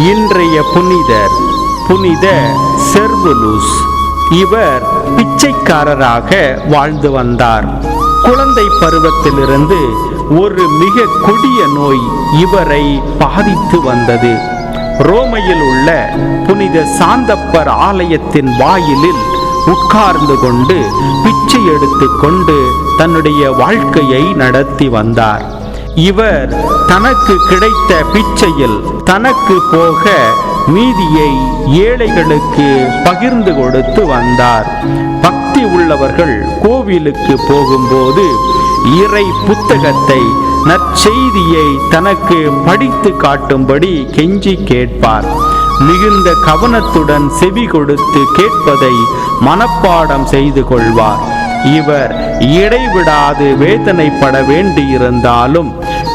இன்றைய புனிதர் புனித செர்வுலுஸ். இவர் பிச்சைக்காரராக வாழ்ந்து வந்தார். குழந்தை பருவத்திலிருந்து ஒரு மிக கொடிய நோய் இவரை பாதித்து வந்தது. ரோமையில் உள்ள புனித சாந்தப்பர் ஆலயத்தின் வாயிலில் உட்கார்ந்து கொண்டு பிச்சை எடுத்து கொண்டு தன்னுடைய வாழ்க்கையை நடத்தி வந்தார். இவர் தனக்கு கிடைத்த பிச்சையில் தனக்கு போக மீதியை ஏழைகளுக்கு பகிர்ந்து கொடுத்து வந்தார். பக்தி உள்ளவர்கள் கோவிலுக்கு போகும்போது இறை புத்தகத்தை, நற்செய்தியை தனக்கு படித்து காட்டும்படி கெஞ்சி கேட்பார். மிகுந்த கவனத்துடன் செவி கொடுத்து கேட்பதை மனப்பாடம் செய்து கொள்வார். இவர் இடைவிடாது வேதனைப்பட வேண்டியிருந்தாலும்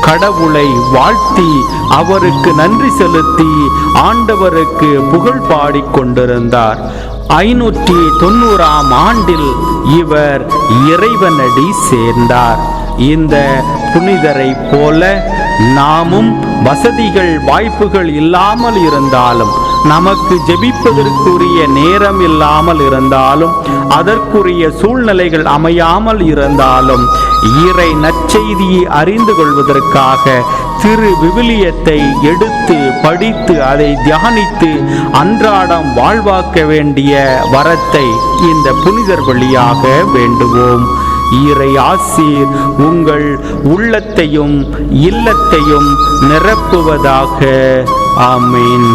கடவுளை வாழ்த்தி அவருக்கு நன்றி செலுத்தி ஆண்டவருக்கு புகழ் பாடிக்கொண்டிருந்தார். 590ஆம் ஆண்டில் இவர் இறைவனடி சேர்ந்தார். இந்த புனிதரை போல நாமும் வசதிகள் வாய்ப்புகள் இல்லாமல் இருந்தாலும், நமக்கு ஜெபிப்பதற்குரிய நேரம் இல்லாமல் இருந்தாலும், அதற்குரிய சூழ்நிலைகள் அமையாமல் இருந்தாலும், இறை நற்செய்தியை அறிந்து கொள்வதற்காக திரு விவிலியத்தை எடுத்து படித்து அதை தியானித்து அன்றாடம் வாழ்வாக்க வேண்டிய வரத்தை இந்த புனிதர் வழியாக வேண்டுவோம். இறை ஆசீர் உங்கள் உள்ளத்தையும் இல்லத்தையும் நிரப்புவதாக. ஆமீன்.